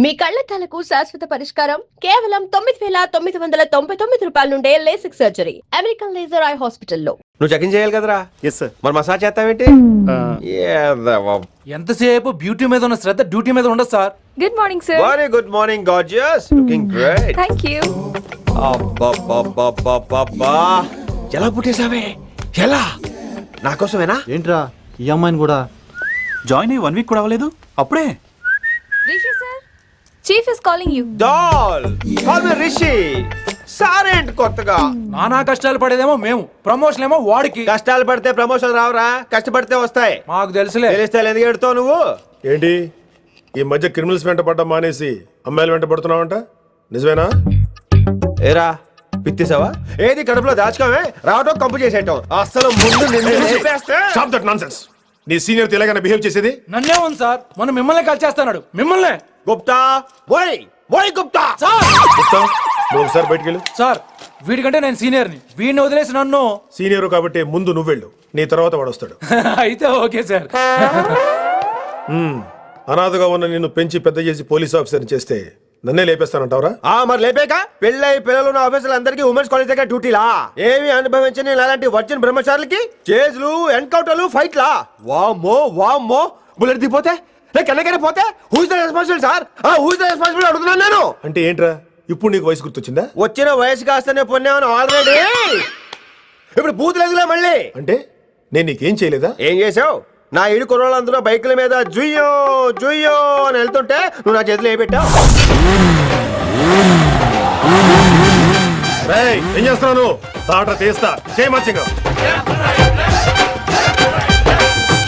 మీ కళ్లద్దాలకు శాశ్వత పరిష్కారం కేవలం 9,999 రూపాయల నుండే LASIK surgery American laser eye హాస్పిటల్లో. నువ్వు చెకింగ్ చేయాలి కదరా? Yes sir. మరి మసాజ్ చేస్తావేంటి? ఎంతసేపు బ్యూటీ మీద ఉన్న శ్రద్ధ డ్యూటీ మీద ఉండదు sir. Good morning sir. Very good morning gorgeous, looking great. Thank you. అబ్బబ్బబ్బబ్బబ్బా, ఎలా పుట్టేసావే? ఎలా? నా కోసమేనా? ఏంట్రా ఈ అమ్మాయిని కూడా జాయిన్ అయ్యి 1 వీక్ కూడా అవ్వలేదు అప్పుడే. Rishi sir, chief is calling you. Doll call me Rishi. సారేంటి కొత్తగా? నానా కష్టాలు పడేదేమో మేము, ప్రమోషన్ ఏమో వాడికి. కష్టాలు పడితే ప్రమోషన్ రావురా, కష్టపడితే వస్తాయి. మాకు తెలుసులే. తెలిస్తే ఎందుకు ఎడుతావు నువ్వు? ఏంటి ఈ మధ్య క్రిమినల్స్ వెంట పడ్డం మానేసి అమ్మాయిలు వెంట పడుతున్నావంట, నిజమేనా? ఏరా పిత్తిసావా? ఏది కడుపులో దాచుకోవే, రావటం కంపు చేసేయటం. అసలు ముందు నిన్ను లేపేస్తే. Stop that nonsense. నీ సీనియర్ ఇలాగైనా బిహేవ్ చేసేది? నన్నే ఉంది సార్, మనం మిమ్మల్ని కాల్ చేస్తున్నాడు. మిమ్మల్ని గుప్తా ఓయ్ గుప్తా. గుప్తా, నువ్వు ఒకసారి బయటికి వెళ్ళు. సార్ వీడికంటే నేను సీనియర్ని, వీడిని వదిలేసి నన్ను. సీనియర్ కాబట్టి ముందు నువ్వు వెళ్ళు, నీ తర్వాత వాడు వస్తాడు. అయితే ఓకే సార్. అనాథగా ఉన్న నిన్ను పెంచి పెద్ద చేసి పోలీస్ ఆఫీసర్ని చేస్తే నన్నే లేపేస్తానంటావరా? మరి లేపేక పెళ్ళై పిల్లలు ఉన్న ఆఫీసులు అందరికి ఉమెన్స్ కాలేజ్ దగ్గర డ్యూటీలా? ఏమి అనుభవించని అలాంటి వర్జిన్ బ్రహ్మచారులకి చేజ్లు, ఎన్కౌంటర్లు, ఫైట్లా? వామ్మో బుల్లెట్ దిగిపోతే, కన్నకైనా పోతే who is the responsible sir? Who is the responsible అడుగుతున్నాను నేను. అంటే ఏంట్రా ఇప్పుడు నీకు వయసు గుర్తొచ్చిందా? వచ్చిన వయసు కాస్తనే పొన్నాను ఆల్రెడీ. ఇప్పుడు బూతులు ఎదుగులే మళ్ళీ. అంటే నేను నీకేం చేయలేదా? ఏం చేసావు? నా ఇడు కుర్రోళ్ళందరూ బైకుల మీద జుయ్యో జుయ్యో అని వెళ్తుంటే నువ్వు నా చేతిలో ఏ పెట్టావు? ఏం చేస్తున్నాను? తాట తీస్తా చేయమచ్చగా.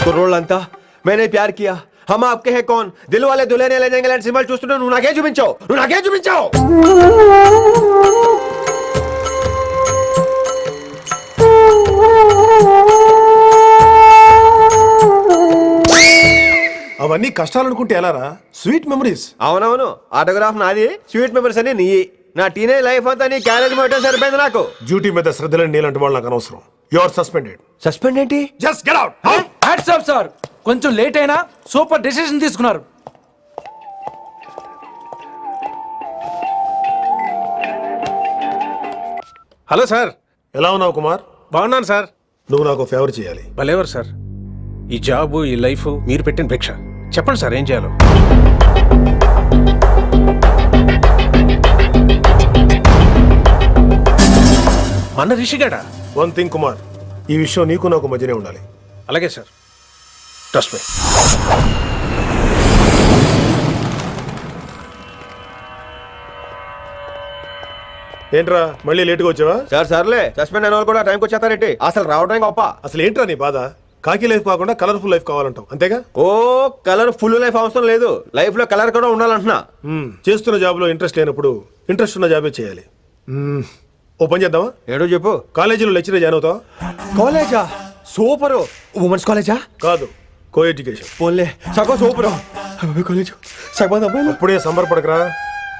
కుర్రోళ్ళంతా मैंने प्यार किया, हम आपके हैं कौन, दिल वाले दुल्हने ले जाएंगे లాంటి సినిమాలు చూస్తుంటే నువ్వు నాకే చూపించావు. అవన్నీ కష్టాలు అనుకుంటే ఎలారా? Sweet memories. అవునవును, ఆటోగ్రాఫ్ నాది, స్వీట్ మెమరీస్ అని నీ. నా టీనేజ్ లైఫ్ అంతా నీ క్యారేజ్ మొత్తం సరిపోయింది నాకు. డ్యూటీ మీద శ్రద్ధలేని నీలాంటి వాళ్ళు నాకు అనవసరం. You are suspended. సస్పెండ్ ఏంటి? Just get out. Hats off sir, కొంచెం లేట్ అయినా సూపర్ డెసిషన్ తీసుకున్నారు. Hello sir. ఎలా ఉన్నావు కుమార్? బాగున్నాను సార్. నువ్వు నాకు ఫేవర్ చేయాలి. భలేవారు సార్. ఈ జాబు, ఈ లైఫ్ మీరు పెట్టిన భిక్ష. చెప్పండి సార్ ఏం చేయాలో. మన రిషిగాడా? వన్ థింగ్ కుమార్, ఈ విషయం నీకు నాకు మధ్యనే ఉండాలి. అలాగే సార్, ట్రస్ట్ మీ. ఏంట్రా మళ్ళీ లేటుగా వచ్చావా? సర్లే, సస్పెండ్ అయిన వాళ్ళు కూడా టైంకి వచ్చేస్తారేంటి? అసలు రావడానికి గొప్ప. అసలు ఏంట్రా నీ బాధ? కాకి లైఫ్ కాకుండా కలర్ఫుల్ లైఫ్ కావాలంటావు, అంతేగా? ఓ కలర్ ఫుల్ లైఫ్ అవసరం లేదు, లైఫ్ లో కలర్ కూడా ఉండాలంటున్నా. చేస్తున్న జాబ్ లో ఇంట్రెస్ట్ లేనప్పుడు ఇంట్రెస్ట్ ఉన్న జాబే చేయాలి. ఓ పని చేద్దామా? ఏడో చెప్పు. కాలేజీలో లెక్చరర్ జాయిన్ అవుతావా? కాలేజా? సూపర్. ఉమెన్స్ కాలేజా? కాదు, కో ఎడ్యుకేషన్. పోన్లే, సగం సూపర్. కాలేజ్ సగం అబ్బాయిలు. అప్పుడే సంబరపడకరా,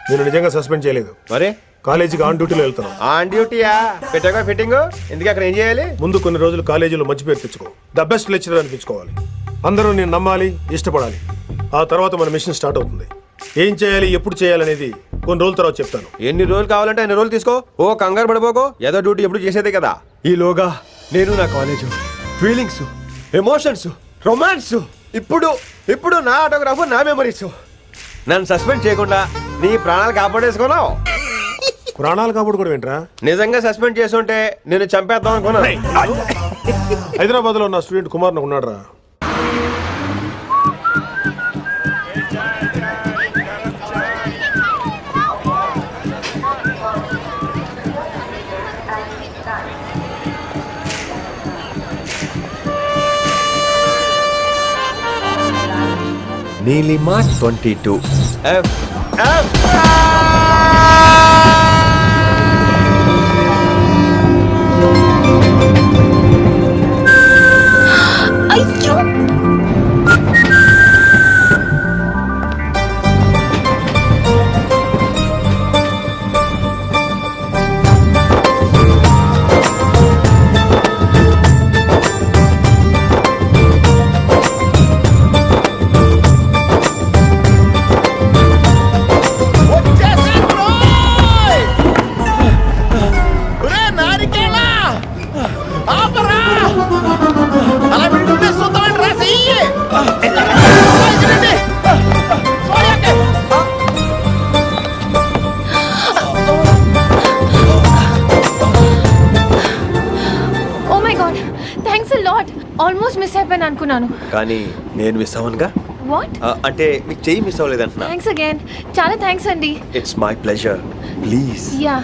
నేను నిజంగా సస్పెండ్ చేయలేదు. మరే కాలేజీకి ఆన్ డ్యూటీలో వెళ్తాను. ఆన్ డ్యూటీయా? పెట్టాక ఫిట్టింగ్ ఎందుకు? అక్కడ ఏం చేయాలి? ముందు కొన్ని రోజులు కాలేజీలో మంచి పేరు తెచ్చుకో, ద బెస్ట్ లెక్చరర్ అనిపించుకోవాలి. అందరూ నేను నమ్మాలి, ఇష్టపడాలి. ఆ తర్వాత మన మిషన్ స్టార్ట్ అవుతుంది. ఏం చేయాలి, ఎప్పుడు చేయాలనేది కొన్ని రోజుల తర్వాత చెప్తాను. ఎన్ని రోజులు కావాలంటే అన్ని రోజులు తీసుకో. ఓ కంగారు పడిపోకో, ఏదో డ్యూటీ ఎప్పుడు చేసేదే కదా. ఈలోగా నేను నా కాలేజ్ ఫీలింగ్స్, ఎమోషన్స్, రొమాన్స్, ఇప్పుడు నా ఆటోగ్రాఫ్, నా మెమరీస్. నన్ను సస్పెండ్ చేయకుండా నీ ప్రాణాలు కాపాడేసుకున్నావు. ప్రాణాలు కాబట్టి కూడా ఏంట్రా? నిజంగా సస్పెండ్ చేసుంటే నేను చంపేద్దాం అనుకున్నా. హైదరాబాద్ లో నా స్టూడెంట్ కుమార్ ఉన్నాడు రా. నీలిమా 22 F. అయ్యో, ఉన్నాను. కానీ నేను మిస్ అవ్వనుగా. వాట్? అంటే మీకు చెయ్యి మిస్ అవ్వలేదంటున్నా. Thanks again. చాలా థ్యాంక్స్ అండి. It's my pleasure. Please. Yeah.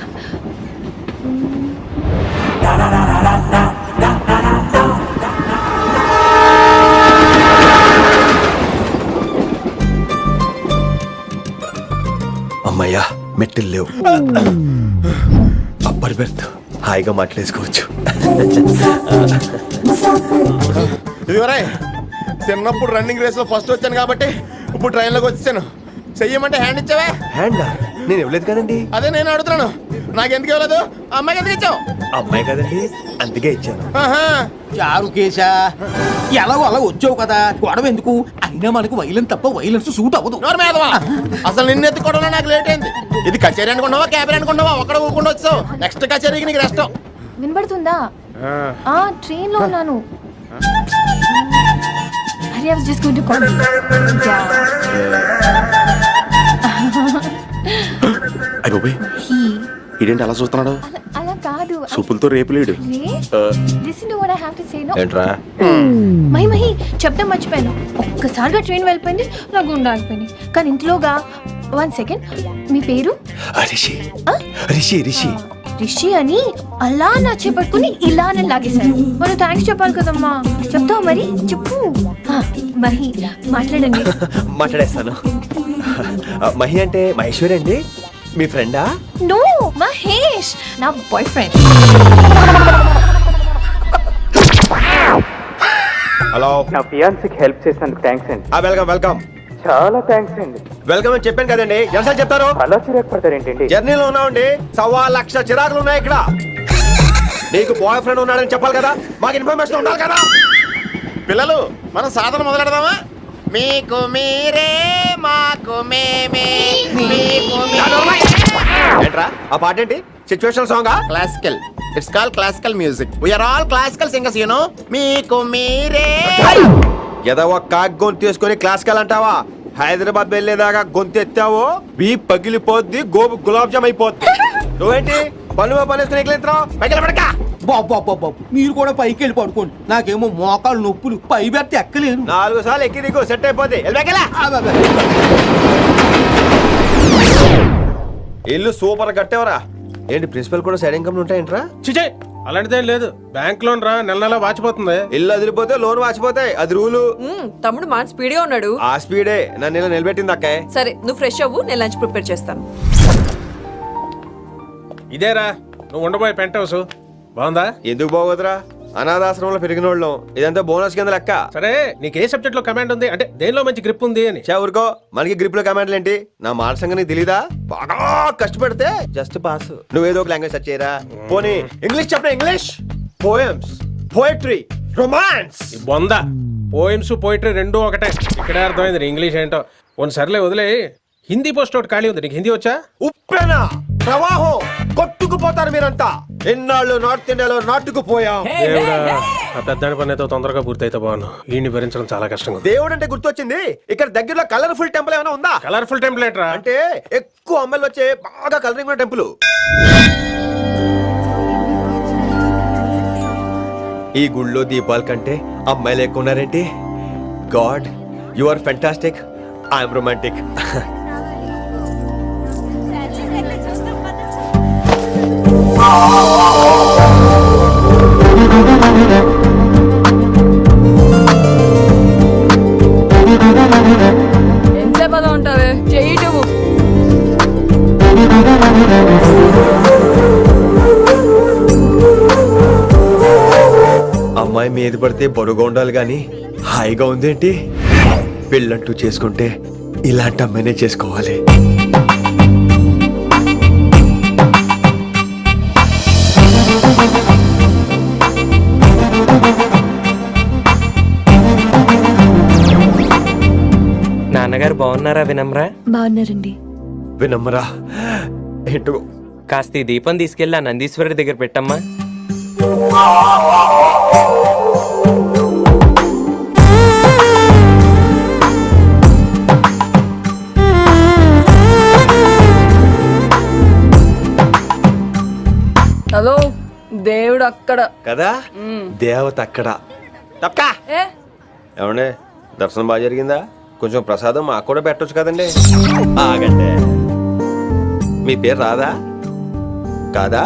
అమ్మయ్యా, మెట్టులు లేవు. అప్పర్ బెర్త్, హాయిగా మాట్లాడేసుకోవచ్చు. ఇదివరే చిన్నప్పుడు రన్నింగ్ రేస్ లో ఫస్ట్ వచ్చాను కాబట్టి ఇప్పుడు ట్రైన్ లోకి వచ్చాను. చెయ్యమంటే హ్యాండ్ ఇచ్చావే. హ్యాండా? నేను ఇవ్వలేదు కదండి. అదే నేను అడుగుతున్నాను, నాకెందుకు ఇవ్వలేదు? అమ్మాయికి ఎందుకు ఇచ్చావు? అమ్మాయి కదండి, అందుకే ఇచ్చాను. ఆహా. చారు కేశా ఎలాగో అలా వచ్చావు కదా, గొడవ ఎందుకు? అయినా మనకు వైలెన్స్ తప్ప వైలెన్స్ సూట్ అవ్వదు. నోరు మీదవా. అసలు నిన్ను ఎత్తుకోవడంలో నాకు లేట్ అయింది. ఇది కచేరీ అనుకున్నావా, క్యాబరీ అనుకున్నావా? ఒక్కడ ఊకుండా వచ్చావు. నెక్స్ట్ కచేరీకి నీకు రెస్ట్. వినబడుతుందా? ట్రైన్ లో ఉన్నాను. I was just going to call you. ఇదేంటి అలా చూస్తున్నాడు? అలా కాదు. సూపులతో రేపు లేడు. Listen to what I have to say. No. ఏంట్రా? మహి చెప్పడం మర్చిపోయాను. ఒక్కసారిగా ట్రైన్ వెళ్ళిపోయింది, నా గుండె ఆగిపోయింది. కానీ ఇంట్లోగా 1 second. మీ పేరు? రిషి. రిషి రిషి రిషి అని అలా నా చేపట్టుకుని ఇలా నన్ను లాగేశారు. మరి థ్యాంక్స్ చెప్పాలి కదమ్మా. చెప్తావు మరి? చెప్పు. మహి మాట్లాడండి. మాట్లాడేస్తాను. మహి అంటే మహేశ్వరి అండి, మీ ఫ్రెండా? నో, మహేష్ నా బాయ్ ఫ్రెండ్. హలో. నా ఫియాన్సీకి హెల్ప్ చేసినందుకు థ్యాంక్స్ అండి. Welcome welcome. చాలా థ్యాంక్స్ అండి. వెల్కమ్ అని చెప్పాను కదండి, ఎన్నిసార్లు చెప్తారు? అలా చిరాకు పడతారు ఏంటండి? జర్నీలో ఉన్నామండి, 1,00,000 చిరాకులు ఉన్నాయి ఇక్కడ. నీకు బాయ్ ఫ్రెండ్ ఉన్నాడని చెప్పాలి కదా, మాకు ఇన్ఫర్మేషన్ ఉండాలి కదా. పిల్లలు, మనం సాధన మొదలెడదామా? మీకు మీరే, మాకు మేమే, మీకు ఏంట్రా ఆ పాట ఏంటి? సిచ్యువేషన్ సాంగా? Classical. It's call classical music. We are all classical singers, you know. మీకు మీరే. ఏదో ఒక కాక్ గొంతు తీసుకొని క్లాసికల్ అంటావా? హైదరాబాద్ వెళ్ళేదాకా గొంతు ఎత్తావో వీ పగిలిపోద్ది, గోబు గులాబ్ జామ్ అయిపోద్ది. నువ్వేంటి పనులు పనేసుకుని ఎగిలింటున్నావు? పైకి పడక. బాబు మీరు కూడా పైకి వెళ్ళి పడుకోండి. నాకేమో మోకాలు నొప్పులు, పై బెర్త ఎక్కలేను. 4 సార్లు ఎక్కి దిగు, సెట్ అయిపోద్ది. ఇల్లు సూపర్ కట్టేవరా. ఏంటి ప్రిన్సిపల్ కూడా సైడ్ ఇన్కమ్ ఉంటాయంట్రా? చిచే అలాంటిదేం లేదు. బ్యాంక్ లోన్ రా, నెల నెల వాచిపోతుంది. ఇల్లు అదిరిపోతే లోన్ వాచిపోతాయి, అది రూలు. తమ్ముడు మాట స్పీడ్గా ఉన్నాడు. ఆ స్పీడే నన్ను ఇలా నిలబెట్టింది అక్కాయ్. సరే నువ్వు ఫ్రెష్ అవ్వు, నేను లంచ్ ప్రిపేర్ చేస్తాను. ఇదేరా నువ్వు ఉండబోయే పెంట్ హౌస్. బాగుందా? ఎందుకు బాగోదురా, అనాథాశ్రమంలో పెరిగిన వాళ్ళం. ఇదంతా బోనస్ కింద లెక్క. సరే నీకు ఏ సబ్జెక్ట్ లో కమాండ్ ఉంది, అంటే దేనిలో మంచి గ్రిప్ ఉంది అని. ఊరుకో, మనకి గ్రిప్ లో కమాండ్లు ఏంటి? నా మాట సంగతి నీకు తెలీదా? బాగా కష్టపడితే జస్ట్ పాస్. నువ్వేదో ఒక లాంగ్వేజ్ సెర్చ్ చేయరా. పోనీ ఇంగ్లీష్ చెప్పిన ఇంగ్లీష్, పోయమ్స్, పోయట్రీ, రొమాన్స్. బొంద పోయిమ్స్ పోయిటరీ రెండూ ఒకటే. ఇక్కడే అర్థమైంది ఇంగ్లీష్ ఏంటో. సర్లే వదిలే. హిందీ పోస్ట్ ఒకటి ఖాళీ ఉంది, నీకు హిందీ వచ్చా? ఉప్పెనా ప్రవాహం కొట్టుకుపోతారు మీరంతా. ఎన్నాళ్ళు నార్త్ ఇండియాలో నాటుకుపోయాం. దేవుడా, ఆ పెద్దాని పని అయితే తొందరగా పూర్తయితే బాగున్నాను. వీడిని భరించడం చాలా కష్టంగా ఉంది. దేవుడు అంటే గుర్తొచ్చింది, ఇక్కడ దగ్గరలో కలర్ఫుల్ టెంపుల్ ఏమైనా ఉందా? కలర్ఫుల్ టెంపుల్ ఏంట్రా? అంటే ఎక్కువ అమ్మాయిలు వచ్చే బాగా కలరింగ్ ఉన్న టెంపుల్. ఈ గుళ్ళో దీపాల కంటే అమ్మాయిలు ఎక్కువ ఉన్నారేంటి? God, you are fantastic, I'm romantic. ఎంత బాగా ఉంటావే, చేయటము. అమ్మాయి మీద పడితే బరువుగా ఉండాలి గాని హాయిగా ఉందేంటి? పెళ్ళంటూ చేసుకుంటే ఇలాంటి అమ్మాయినే చేసుకోవాలి. నాన్నగారు బాగున్నారా వినమ్రా? బాగున్నారండి. వినమ్మరా ఏంటో. కాస్త ఈ దీపం తీసుకెళ్ళి ఆ నందీశ్వరుడి దగ్గర పెట్టమ్మా. హలో, దేవుడు అక్కడ కదా, దేవత అక్కడ. తప్పకా ఏ ఏమండే దర్శనం బాగా జరిగిందా? కొంచెం ప్రసాదం మాకు కూడా పెట్టొచ్చు కదండి. ఆగండి, మీ పేరు రాదా కాదా?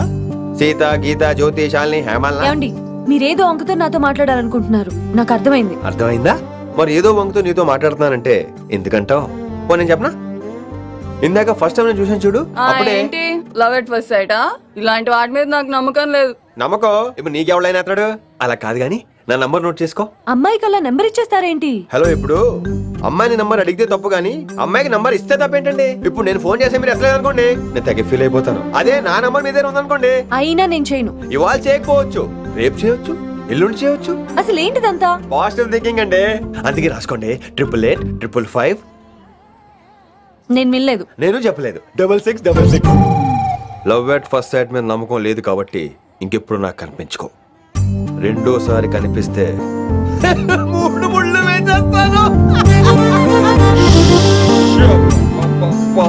సీత, గీత, జ్యోతి, శాలిని, హేమల్. ఏమండి మీరేదో అంకుతో నాతో మాట్లాడాలనుకుంటున్నారు, నాకు అర్థమైంది. అర్థమైందా? మరి ఏదో వంగుతో నీతో మాట్లాడుతున్నానంటే ఎందుకంటావు? నేను చెప్పనా? ఇందాక ఫస్ట్ టైం నేను చూసాను చూడు, అప్పుడే. ఏంటి లవ్ ఎట్ ఫస్ట్ సైటా? ఇలాంటి వాటి మీద నాకు నమ్మకం లేదు. నమ్మకం ఇప్పుడు నీకెవడైనా అతడు? అలా కాదు గాని నా నంబర్ నోట్ చేసుకో. అమ్మాయికి అలా నెంబర్ ఇచ్చేస్తారేంటి? హలో, ఇప్పుడు అమ్మాయిని నంబర్ అడిగితే తప్పు గానీ అమ్మాయికి నంబర్ ఇస్తే తప్పేంటండి? ఇప్పుడు నేను ఫోన్ చేస్తే మీరు ఎట్లేదు అనుకోండి, నేను తెగ ఫీల్ అయిపోతాను. అదే నా నంబర్ మీదే ఉందనుకోండి, అయినా నేను చేయను. ఇవాళ చేయకపోవచ్చు, రేపు చేయొచ్చు, ఎల్లుండి చేయొచ్చు. అసలు ఏంటిదంతా? పాజిటివ్ థింకింగ్ అండి. అందుకే రాసుకోండి 888 నేను వినలేదు. నేను చెప్పలేదు 6666. లవ్ ఎట్ ఫస్ట్ సైట్ మీద నమ్మకం లేదు కాబట్టి ఇంకెప్పుడు నాకు కనిపించుకో. రెండోసారి కనిపిస్తే 3 ముళ్ళు వేసేస్తాను. అబ్బబ్బా.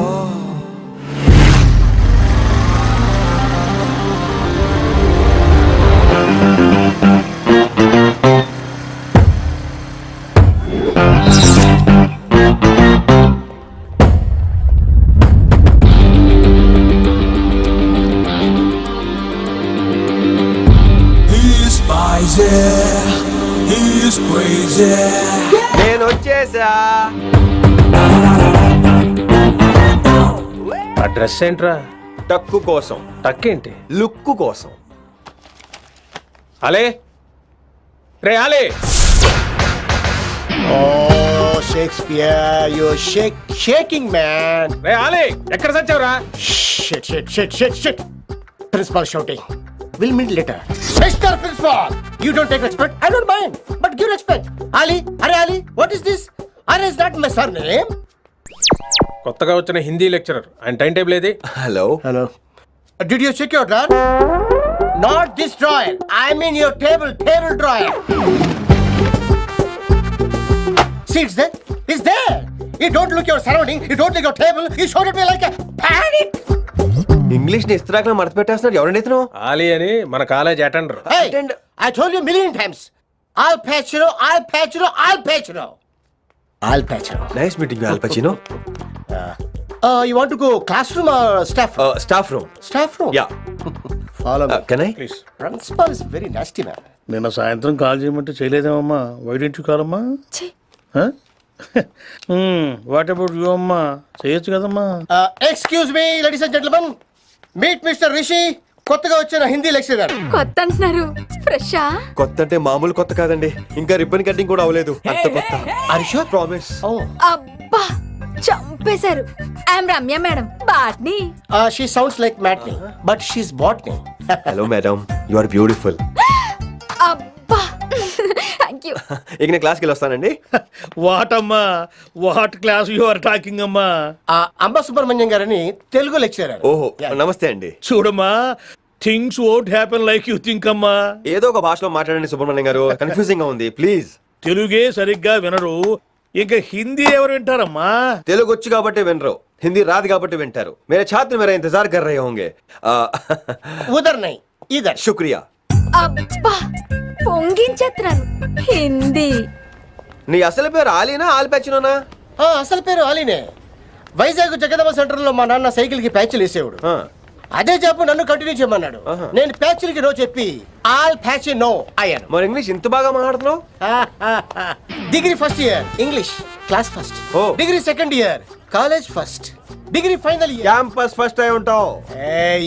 నేను వచ్చేసా. ఆ డ్రెస్ ఏంట్రా? టక్కు కోసం, టక్కేంటి? లుక్కు కోసం. అలే రే అలే. Oh, Shakespeare, you're shaking, man. రే అలే, ఎక్కడ సచ్చావురా? Shit. Principal shouting. We'll meet later. Mr. Principal, you don't take respect. I don't mind, but give respect. Ali, Ali, what is this? Ali is not my surname. కొత్తగా వచ్చిన Hindi lecturer, ఆయన time table ఏది? Hello. Did you check your drawer? Not this drawer. I mean your table drawer. See, it's there. It's there. You don't look your surrounding. You don't look your table. You showed it me like a panic. English ని ఇస్త్రాకులో మడత పెట్టేస్తున్నాడు. ఎవరండి ఇతను? ఆలీ అని మన college attender. Hey, I told you a million times. I'll patch you. Nice meeting all పచినో. You want to go classroom or staff room? Staff room. Staff room? Yeah. Follow me. Can I? Please. Principal is very nasty man. నిన్న సాయంత్రం call చేయమంటే చేయలేదేమమ్మా? వైడెంట్ కాలమ్మా? What about you అమ్మా? చేయొచ్చు కదమ్మా. Excuse me, ladies and gentlemen. Meet Mr. Rishi. కొత్తగా వచ్చిన Hindi lecturer. కొత్త అంటున్నారు, ఫ్రెషా? కొత్త అంటే మామూలు కొత్త కాదండి, ఇంకా రిబ్బన్ కటింగ్ కూడా అవ్వలేదు. అంత కొత్త. Are you sure? ప్రామిస్. అబ్బా చంపేశారు. I'm Ramya madam, botany. She sounds like Matney, but she's botany. Hello madam, you are beautiful. అబ్బా థ్యాంక్ యూ. ఇక నేను క్లాస్కి వెళ్ళి వస్తానండి. వాట్ అమ్మా? What class you are talking అమ్మా? అంబ సుబ్రహ్మణ్యం గారని తెలుగు లెక్చరర్. ఓహో, నమస్తే అండి. చూడమ్మా, things won't happen like you think అమ్మా. ఏదో ఒక భాషలో మాట్లాడండి సుబ్రహ్మణ్యం గారు, కన్ఫ్యూజింగ్ గా ఉంది ప్లీజ్. తెలుగే సరిగ్గా వినరు, ఇంకా హిందీ ఎవరు వింటారమ్మా? తెలుగు వచ్చు కాబట్టి వినరు, హిందీ రాదు కాబట్టి వింటారు. మేరే ఛాత్ర మేరా ఇంతజార్ కర్ రహే హోంగే. ఉదర్ నై ఇదర్. శుక్రియా. అబ్బా పొంగించేస్తున్నాను. హిందీ. నీ అసలు పేరు ఆలీనా ఆల్పచ్చినోనా? అసలు పేరు ఆలీనే. వైజాగ్ జగదమ్మ సెంటర్ లో మా నాన్న సైకిల్ కి ప్యాచ్లు వేసేవాడు. అదే జాబ్ నన్ను కంటిన్యూ చేయమన్నాడు. నేను ప్యాచ్లకి నో చెప్పి ఆల్ ప్యాచ్ నో అయ్యాను. మరి ఇంగ్లీష్ ఇంత బాగా మాట్లాడుతున్నావు? Degree first year English class first. Degree second year college first. Degree final year campus first అయి ఉంటావు.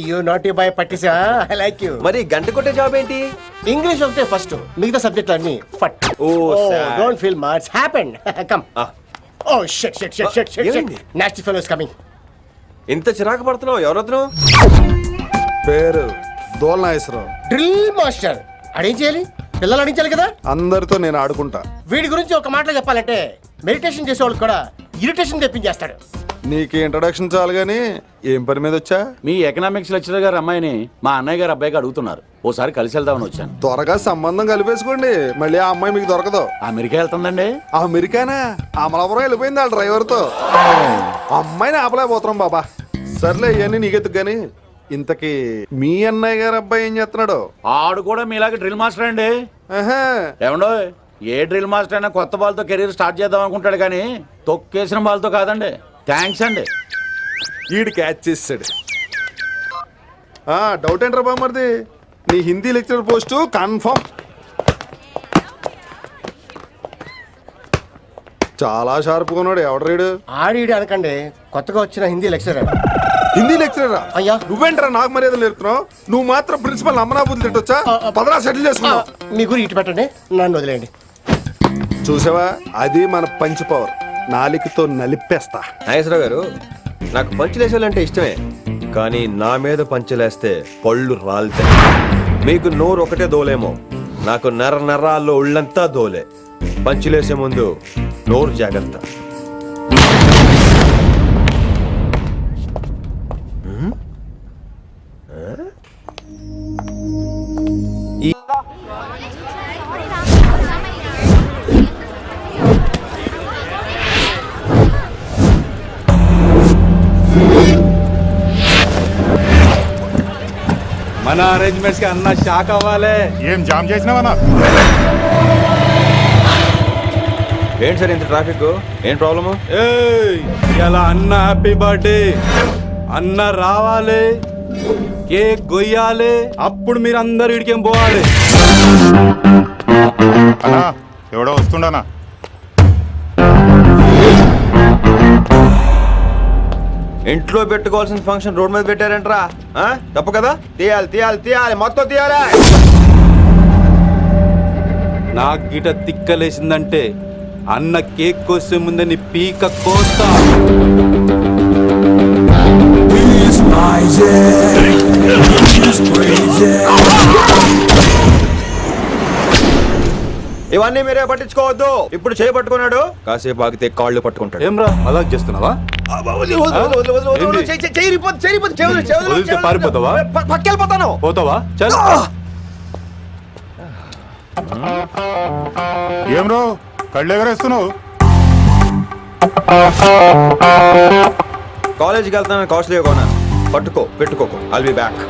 యూ నాట్ బై పట్టిసా. I like you. మరి గంట కొట్టే జాబ్ ఏంటి? ఇంగ్లీష్ ఒకటే ఫస్ట్, మిగతా సబ్జెక్ట్ అన్ని ఫట్. Don't feel much happened. Come. Oh shit shit shit shit shit. Nasty fellows coming. ఇంత చిరాకు పడుతున్నావు? ఎవరొద్దు? పేరు దోల్నాగేశ్వరరావు. Drill master. అడేం చేయాలి? పిల్లలు అడించాలి కదా. అందరితో నేను ఆడుకుంటా. వీడి గురించి ఒక మాటలో చెప్పాలంటే మెడిటేషన్ చేసేవాళ్ళు కూడా ఇరిటేషన్ తెప్పించేస్తాడు. నీకు ఇంట్రడక్షన్ చాలు గానీ ఏం పని మీద వచ్చా? మీ ఎకనామిక్స్ లెక్చరర్ గారు అమ్మాయిని మా అన్నయ్య గారు అబ్బాయికి అడుగుతున్నారు, ఓసారి కలిసి వెళ్దామని వచ్చాను. త్వరగా సంబంధం కలిపేసుకోండి, మళ్ళీ ఆ అమ్మాయి మీకు దొరకదు. అమెరికా వెళ్తుందండి. అమెరికానా? అమలాపురం వెళ్ళిపోయింది వాళ్ళ డ్రైవర్తో. అమ్మాయిని ఆపలేకపోతున్నాం బాబా. సర్లే ఇవన్నీ నీకెత్తుకు గానీ ఇంతకీ మీ అన్నయ్య గారు అబ్బాయి ఏం చేస్తున్నాడు? ఆడు కూడా మీలాగే డ్రిల్ మాస్టర్ అండి. ఆహా. ఏమండో ఏ డ్రిల్ మాస్టర్ అయినా కొత్త బాల్తో కెరీర్ స్టార్ట్ చేద్దాం అనుకుంటాడు కానీ తొక్కేసిన బాల్తో కాదండి. థ్యాంక్స్ అండి. ఈడు క్యాచ్ చేస్తాడు. డౌట్ ఏంట్రా బామ్మర్ది, నీ హిందీ లెక్చరర్ పోస్టు కన్ఫర్మ్. చాలా షార్ప్గా ఉన్నాడు. ఎవడరీడు? ఆడిడి అనకండి, కొత్తగా వచ్చిన హిందీ లెక్చరర్. హిందీ లెక్చరరా? అయ్యా. నువ్వేంట్రా నాకు మర్యాద నేర్పుతున్నావు? నువ్వు మాత్రం ప్రిన్సిపల్ అమ్మనాబుద్ధి తిట్టొచ్చా? పదరా సెటిల్ చేసుకున్నావు. మీ గురి ఇటు పెట్టండి, నన్ను వదిలేయండి. చూసావా, అది మన పంచ్ పవర్. నాలికతో నలిపేస్తా. నాగేశ్వరరావు గారు, నాకు పంచులేసాలంటే ఇష్టమే, కానీ నా మీద పంచులేస్తే పళ్ళు రాలుతాయి. మీకు నోరు ఒకటే దోలేమో, నాకు నర నరాల్లో ఒళ్ళంతా దోలే. పంచులేసే ముందు నోరు జాగ్రత్త. మన అరేంజ్మెంట్స్ కి అన్న షాక్ అవ్వాలి. ఏం జామ్ చేసినావన్నా? ఏంటి సార్ ఇంత ట్రాఫిక్? ఏం ప్రాబ్లము? ఇలా అన్న హ్యాపీ బర్త్డే, అన్న రావాలి, కేక్ గొయ్యాలి, అప్పుడు మీరు అందరు ఇడికేం పోవాలి. ఎవడో వస్తుండనా? ఇంట్లో పెట్టుకోవాల్సిన ఫంక్షన్ రోడ్ మీద పెట్టారంట్రా. తప్పు కదా? తీయాలి తీయాలి తీయాలి, మొత్తం తీయాలి. నాకు గిట తిక్కలేసిందంటే అన్న కేక్ కోసే ముందే నీ పీక కోస్తా. ఇవన్నీ మీరే పట్టించుకోవద్దు. ఇప్పుడు చేయి పట్టుకున్నాడు, కాసేపు ఆగితే కాళ్ళు పట్టుకుంటాడు. ఏమ్రా అలా చేస్తున్నావా? పారిపోతావా? పక్కెళ్ళిపోతాను. పోతావా? చల్. ఏమ్రో కళ్ళు ఎగరేస్తున్నావు? కాలేజీకి వెళ్తాను, కాస్ట్లీ కొన్నాను. పట్టుకో, పెట్టుకోకు. I'll be back.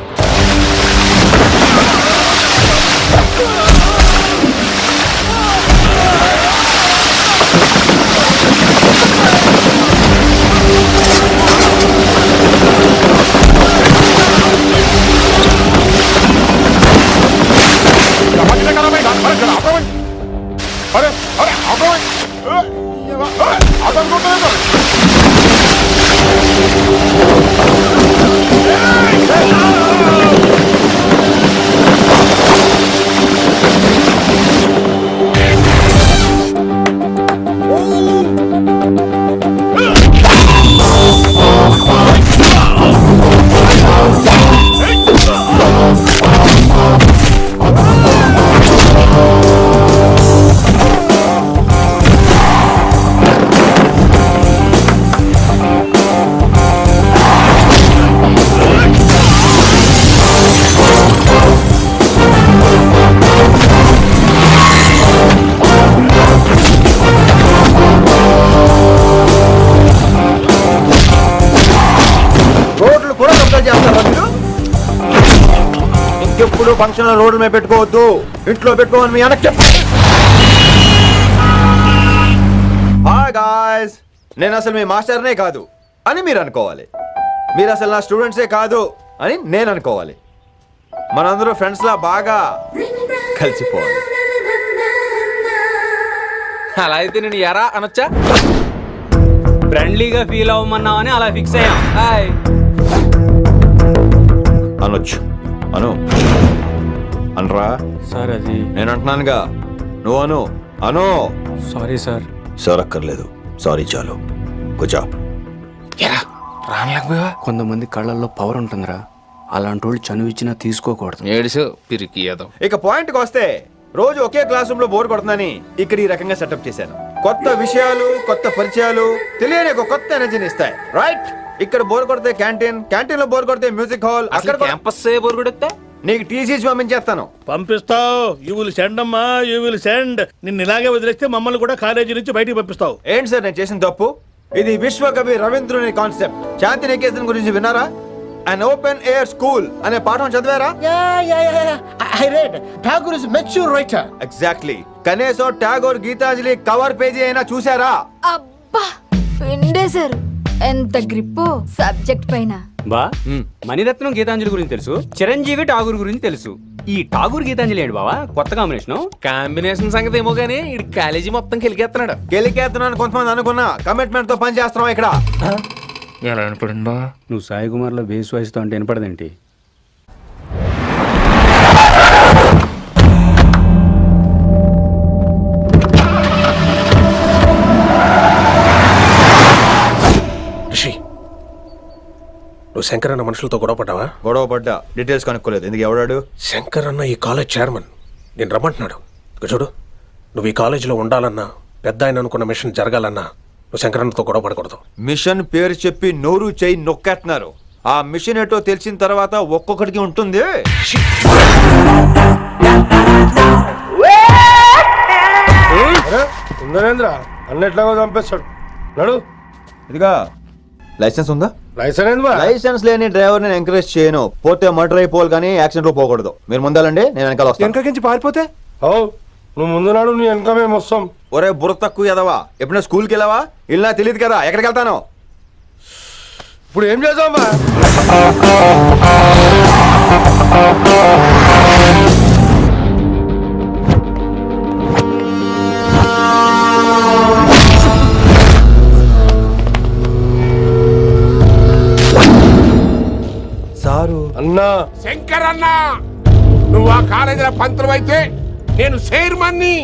ఇంకెప్పుడు ఫంక్షన్ రోడ్డు మీద పెట్టుకోవద్దు, ఇంట్లో పెట్టుకోమని మీ అన్నకి చెప్పు. హాయ్ గాయ్స్, నేను అసలు మీ మాస్టర్నే కాదు అని మీరు అనుకోవాలి. మీరు అసలు నా స్టూడెంట్సే కాదు అని నేను అనుకోవాలి. మనందరూ ఫ్రెండ్స్ లా బాగా కలిసిపోవాలి. అలా అయితే నేను ఎరా అనొచ్చా? ఫ్రెండ్లీగా ఫీల్ అవ్వమన్నావని అలా ఫిక్స్ అయ్యాం. హాయ్ అనొచ్చు, అను అనరా. సార్ అది నేను అంటున్నానుగా, నువ్వు అను. అను. Sorry sir. సార్ అక్కర్లేదు, సారీ చాలు. కూర్చో. కొంతమంది కళ్ళల్లో పవర్ ఉంటుందిరా, అలాంటి వాళ్ళు చనువు ఇచ్చినా తీసుకోకూడదు. ఏడుసు పిరికి ఏదో. ఇక పాయింట్కి వస్తే, రోజు ఒకే క్లాస్ రూమ్ లో బోర్ కొడుతుందని ఇక్కడ ఈ రకంగా సెటప్ చేశాను. కొత్త విషయాలు, కొత్త పరిచయాలు తెలియని ఒక కొత్త ఎనర్జీని ఇస్తాయి. రైట్? ఇక్కడ బోర్ కొడితే క్యాంటీన్, క్యాంటీన్ లో బోర్ కొడితే మ్యూజిక్ హాల్, అక్కడ క్యాంపస్ బోర్ కొడితే నీకు టీసీ పంపించేస్తాను. పంపిస్తావు. యూ విల్ సెండ్ అమ్మా, యూ విల్ సెండ్. నిన్ను ఇలాగే వదిలేస్తే మమ్మల్ని కూడా కాలేజీ నుంచి బయటికి పంపిస్తావు. ఏంటి సార్ నేను చేసిన తప్పు? ఇది విశ్వకవి రవీంద్రుని కాన్సెప్ట్. శాంతి నికేతన్ గురించి విన్నారా? An open air school అనే పాఠం చదివారా? I read. Tagore is a mature writer. Exactly. కనీసం టాగోర్ గీతాంజలి కవర్ పేజీ అయినా చూసారా? అబ్బా పిండేశారు. ఎంత గ్రిప్పు సబ్జెక్ట్ పైన. బా మణిరత్నం గీతాంజలి గురించి తెలుసు, చిరంజీవి ఠాగూర్ గురించి తెలుసు. ఈ ఠాగూర్ గీతాంజలి ఏంటి బావా కొత్త కాంబినేషన్ సంగతి ఏమో గానీ ఈ కాలేజీ మొత్తం కెలికేస్తున్నాడు. గెలికేస్తున్నాను కొంతమంది అనుకున్నా, కమిట్మెంట్ తో పని చేస్తున్నాం ఇక్కడ. ఎలా వినపడింది బా? నువ్వు సాయి కుమార్ లో బేస్ వాయిస్ తో అంటే వినపడదేంటి? నువ్వు శంకర్ అన్న మనుషులతో గొడవ పడ్డావా? గొడవ పడ్డా, డీటెయిల్స్ కనుక్కోలేదు. ఎందుకు? ఎవడాడు? శంకర్ అన్న ఈ కాలేజ్ చైర్మన్. నేను రమ్మంటున్నాడు. ఇక చూడు, నువ్వు ఈ కాలేజీలో ఉండాలన్నా, పెద్ద ఆయన అనుకున్న మిషన్ జరగాలన్నా నువ్వు శంకర్ అన్నతో గొడవ పడకూడదు. మిషన్ పేరు చెప్పి నోరు చేయి నొక్కేస్తున్నారు. ఆ మిషన్ ఏటో తెలిసిన తర్వాత ఒక్కొక్కడికి ఉంటుంది. ఉందనేంద్ర అన్నెట్లాగో చంపేస్తాడు. నడు. ఇదిగా లైసెన్స్ ఉందా? లైసెన్స్ లేని డ్రైవర్ నేను ఎంకరేజ్ చేయను. పోతే మర్డర్ అయిపోవాలి కానీ యాక్సిడెంట్ లో పోకూడదు. మీరు ముందాలండి, నేను వెనకాల వస్తాను. వెనకకించి పారిపోతే నువ్వు ముందు నాడు నీ వెనక మేము వస్తాం. ఒరే బుర్ర తక్కువ ఎదవా, ఎప్పుడైనా స్కూల్కి వెళ్ళావా? ఇలా తెలియదు కదా ఎక్కడికి వెళ్తాను. ఇప్పుడు ఏం చేద్దామా? సారు అన్నా, శంకర్ అన్న, నువ్వు ఆ కాలేజీలో పంతులు అయితే నేను చైర్మన్ని.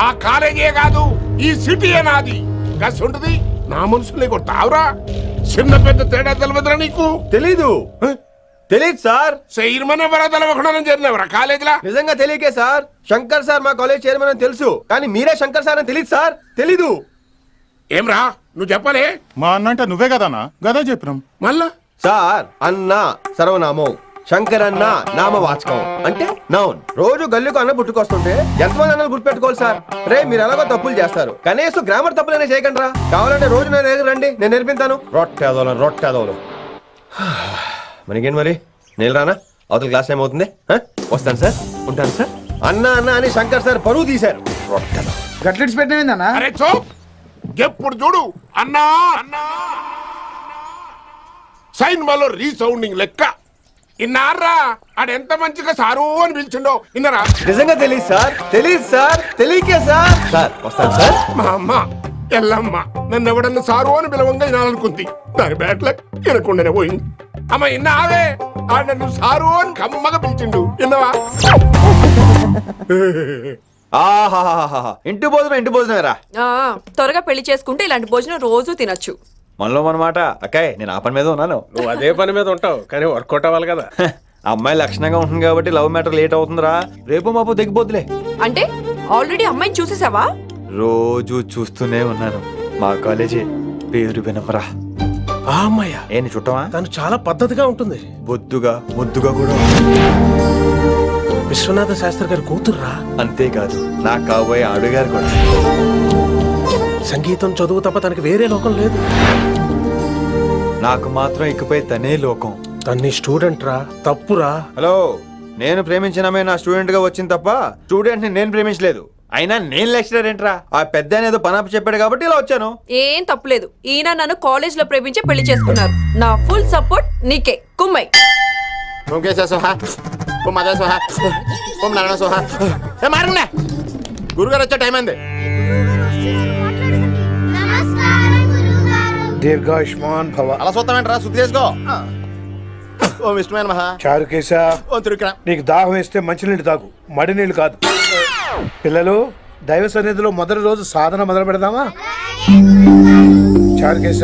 ఆ కాలేజీ కాదు, ఈ సిటీ నాది. గస్ ఉంటుంది నా మనుషుల్ని కొట్టావురా. చిన్న పెద్ద తేడా తెలియదురా నీకు? తెలీదు సార్. చైర్మన్ ఎవరో తెలవకుండా చేరినవరా కాలేజీలో? నిజంగా తెలియకే సార్. శంకర్ సార్ మా కాలేజ్ చైర్మన్ అని తెలుసు, కానీ మీరే శంకర్ సార్ అని తెలియదు సార్. తెలీదు. ఏమ్రా నువ్వు చెప్పలే? మా అన్న అంటే నువ్వే కదన్నా, గదా చెప్పినాం. మళ్ళా సార్ అన్న సర్వనామం, శంకర్ అన్న నామవాచకం అంటే నౌన్. రోజు గల్లీకు అన్న పుట్టుకొస్తుంటే ఎంతమంది అన్నలు గుర్తుపెట్టుకోవాలి సార్? రే మీరు ఎలాగో తప్పులు చేస్తారు, కనీసం గ్రామర్ తప్పులైనా చేయకండి రా. కావాలంటే రోజు నా దగ్గర రండి, నేను నేర్పిస్తాను. రొట్టెదోలం మనకేంటి మరి? నేను రానా? అవతల క్లాస్ టైం అవుతుంది. వస్తాను సార్, ఉంటాను సార్. అన్న అన్న అని శంకర్ సార్ పరువు తీశారు. గట్లెట్స్ పెట్టినా? అరే చో, ఎప్పుడు చూడు అన్నా అన్నా. సైన్ మాలో రీసౌండింగ్ లెక్క. ఇన్నారా ఆడెంత మంచిగా సారు అని పిలిచిండో ఇన్నరా? నిజంగా తెలియదు సార్, తెలియకే సార్. సార్ వస్తాను సార్. మా అమ్మ ఎల్లమ్మ నన్ను ఎవడన్నా సారు అని పిలవంగా వినాలనుకుంది. దాని బ్యాట్ల వినకుండానే పోయింది. అమ్మ ఇన్నావే, ఆడ నన్ను సారు అని కమ్మగా పిలిచిండు. విన్నవా? ఇంటి భోజనం రా. త్వరగా పెళ్లి చేసుకుంటే ఇలాంటి భోజనం రోజు తినొచ్చు. మనలో మనమాట. అక్కాయ్ నేను ఆ పని మీద ఉన్నాను. నువ్వు అదే పని మీద ఉంటావు, కానీ వర్కౌట్ అవ్వాలి కదా. అమ్మాయి లక్షణంగా ఉంటుంది కాబట్టి లవ్ మ్యాటర్ లేట్ అవుతుందిరా. రేపు మాపు దిగిపోతులే. అంటే ఆల్రెడీ అమ్మాయిని చూసేసావా? రోజు చూస్తూనే ఉన్నాను. మా కాలేజీ పేరు వినమరా. ఆ అమ్మాయ ఏంటి చుట్టమా? తను చాలా పద్ధతిగా ఉంటుంది. బొద్దుగా ముద్దుగా కూడా. విశ్వనాథ శాస్త్రి గారి కూతుర్రా. అంతేకాదు నా కాబోయే ఆడుగారు కూడా. సంగీతం చదువు తప్ప తనకి వేరే లోకం లేదు. నాకు మాత్రం ఇకపై తనే లోకం. తన్ని స్టూడెంట్ రా, తప్పురా. హలో, నేను ప్రేమించినమే నా స్టూడెంట్ గా వచ్చింది తప్ప స్టూడెంట్ ని నేను ప్రేమించలేదు. అయినా నేను లెక్చరర్ ఏంట్రా? ఆ పెద్ద ఏదో పనాపు చెప్పాడు కాబట్టి ఇలా వచ్చాను. ఏం తప్పులేదు. ఈయన నన్ను కాలేజ్ లో ప్రేమించి పెళ్లి చేసుకున్నారు. నా ఫుల్ సపోర్ట్ నీకే. కుమ్మై గురుగారు వచ్చే టైం అయింది. దీర్ఘాయుష్మాన్ భవ. అలా చూస్తామేంట్రా, శుద్ధి చేసుకో. ఓ ఇష్టమైన మహా చారుకేశ, నీకు దాహం వేస్తే మంచినీళ్ళు తాగు, మడి నీళ్ళు కాదు. పిల్లలు, దైవ సన్నిధిలో మొదటి రోజు సాధన మొదలు పెడదామా? చారుకేశ,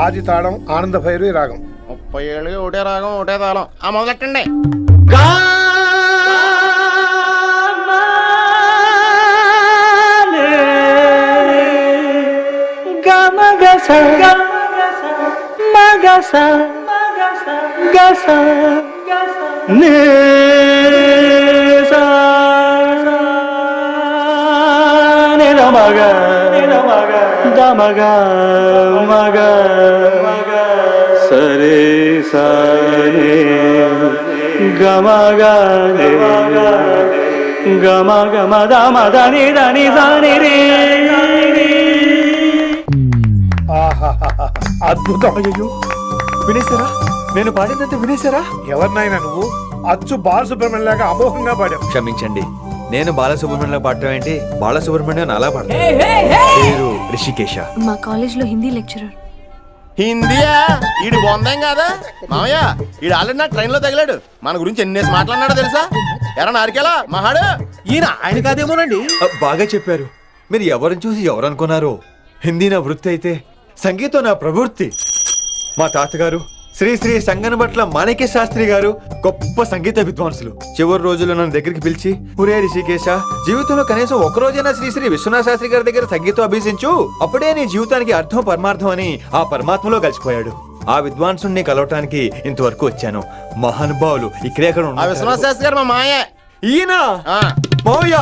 ఆది తాళం ఆనంద భైరవి రాగం. 30 ఏళ్ళకి ఒకటే రాగం ఒకటే తాళం. మొదలెట్టండి. సరే సరే గమగా గమ గమ దమ దని దని దని రే. అద్భుతం. అయ్యో వినేశారా? నేను పాడిందంటే వినేశారా? ఎవరినైనా నువ్వు అచ్చు బాలసుబ్రహ్మణ్యం లాగా అమోఘంగా పాడావు. క్షమించండి, నేను బాలసుబ్రహ్మణ్యంలో పాడటం ఏంటి, బాలసుబ్రహ్మణ్యం అలా పాడతాను. పేరు రిషికేశ. మా కాలేజ్లో హిందీ లెక్చరర్. హిందీయా? ఈడు బొందేం కాదా మామయ్య? ఈడు ఆల్రెడీ నా ట్రైన్ లో తగిలాడు. మన గురించి ఎన్నేసి మాట్లాడినాడో తెలుసా? ఎరా నారికేలా మహాడు ఈయన ఆయన కాదేమోనండి. బాగా చెప్పారు. మీరు ఎవరిని చూసి ఎవరు అనుకున్నారు? హిందీ నా వృత్తి అయితే సంగీతం నా ప్రవృత్తి. మా తాతగారు శ్రీ శ్రీ సంగనబట్ల మాణిక్య శాస్త్రి గారు గొప్ప సంగీత విద్వాంసులు. చివరి రోజుల్లో నన్ను దగ్గరికి పిలిచి, ఒరే రిషికేశ, జీవితంలో కనీసం ఒక రోజైనా శ్రీ శ్రీ విశ్వనాథ శాస్త్రి గారి దగ్గర సంగీతం అభ్యసించు, అప్పుడే నీ జీవితానికి అర్థం పరమార్థం అని ఆ పరమాత్మలో కలిసిపోయాడు. ఆ విద్వాంసుని కలవటానికి ఇంతవరకు వచ్చాను. మహానుభావులు ఇక్కడే అక్కడ ఆ విశ్వనాథ శాస్త్రి గారు మా మాయ. ఈయన మావయ్య.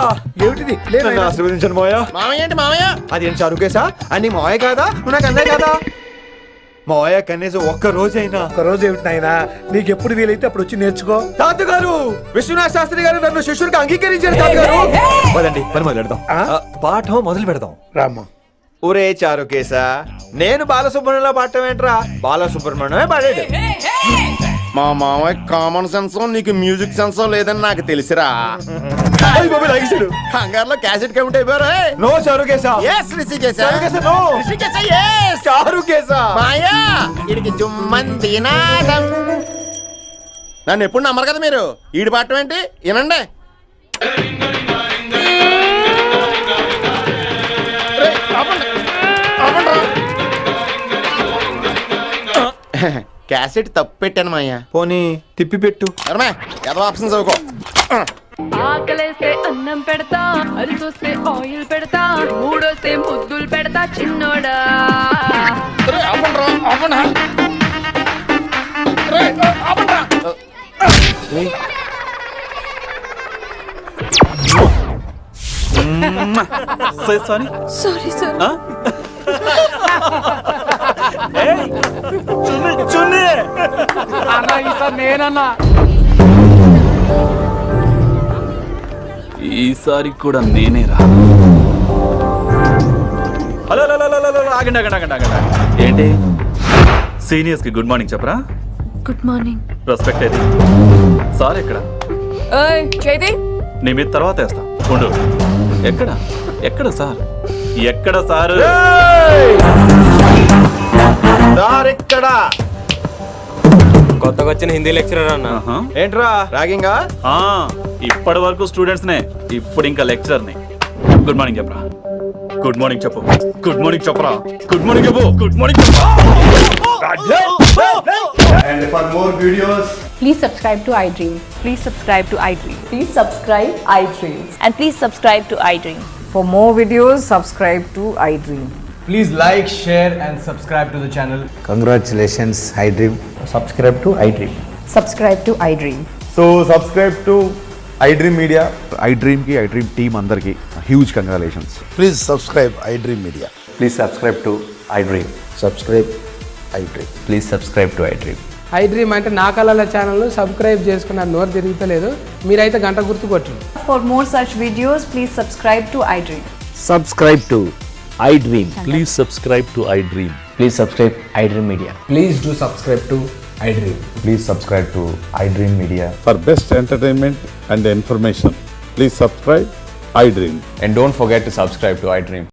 ఏమిటిది? నన్ను ఆశీర్వదించండి మావయ్య. మామయ్య ఏంటి మామయ్య? అదేంటి చారుకేశా? అని మావయ్య కాదా? నువ్వు నాకు అన్నయ్య కాదా? మావయ్య కనీసం ఒక్క రోజైనా. ఒక రోజు ఏమిటి నాయనా, నీకు ఎప్పుడు వీలైతే అప్పుడు వచ్చి నేర్చుకో. తాతగారు విశ్వనాథ శాస్త్రి గారు నన్ను శిష్యుడికి అంగీకరించారు. తాతగారు పదండి, పని మొదలు పెడదాం. పాఠం మొదలు పెడదాం. రామ్మా. ఒరే చారుకేశా, నేను బాలసుబ్రహ్మణ్యంలో పాడటం ఏంట్రా? బాలసుబ్రహ్మణ్యమే పాడాడు. మా మామయ్య కామన్ సెన్స్ నీకు మ్యూజిక్ సెన్స్ లేదని నాకు తెలిసిరా. కంగారులో క్యాసెట్ కమిట్ అయిపోయారు. No Charukesha. yes Rishikesha. Charukesha no. Rishikesha yes. Charukesha. మాయా ఈడికి జుమ్మంది నాదం. నన్ను ఎప్పుడు నమ్మరు కదా మీరు. ఈడి పాడటం ఏంటి వినండి. క్యాసెట్ తప్పు పెట్టాను మాయ్యా. పోనీ తిప్పి పెట్టు. ఏదో ఆప్షన్ చదువుకో. ఆకలేస్తే అన్నం పెడతా, అరిసొస్తే ఆయిల్ పెడతా, మూడోస్తే ముద్దులు పెడతా చిన్నోడా. Sorry sir. నేనన్నా ఈసారి కూడా నేనేరా. హలో ఆగండి ఆగండి ఆగండి ఆగండి. ఏంటి సీనియర్స్ కి గుడ్ మార్నింగ్ చెప్పరా? Good morning. రెస్పెక్ట్ ఏది? సార్ ఎక్కడ? చేతి నీ మీద తర్వాత వేస్తా ఉండు. ఎక్కడ ఎక్కడ సార్? ఎక్కడ సార్? ఎక్కడ? కొత్తగా వచ్చిన హిందీ లెక్చరర్ అన్న. ఏంట్రా ర్యాగింగా? ఇప్పటి వరకు స్టూడెంట్స్ నే, ఇప్పుడు ఇంకా లెక్చరర్ ని. గుడ్ మార్నింగ్ చెప్పరా. గుడ్ మార్నింగ్ చెప్పు. గుడ్ మార్నింగ్ చెప్పరా. గుడ్ మార్నింగ్ చెప్పు. గుడ్ మార్నింగ్ చెప్పు. And for more videos, Please subscribe to iDream. Please subscribe to iDream. Please subscribe iDream. And please subscribe to iDream. For more videos, subscribe to iDream. Please like, share and subscribe to the channel. Congratulations, iDream. Subscribe to iDream. Subscribe to iDream. so subscribe to iDream Media. iDream ki iDream team andarki huge congratulations. Please subscribe iDream Media. Please subscribe to iDream. Subscribe iDream. Please subscribe to iDream. iDream అంటే నా కళల channel subscribe చేసుకున్న నోరు తిరుగుతలేదు. మీరైతే గంట గుర్తు కొట్టండి. For more such videos, please subscribe to iDream. Subscribe to iDream. Please subscribe to iDream. Please subscribe iDream Media. Please do subscribe to iDream. Please subscribe to iDream Media. For best entertainment and information, please subscribe iDream. And don't forget to subscribe to iDream.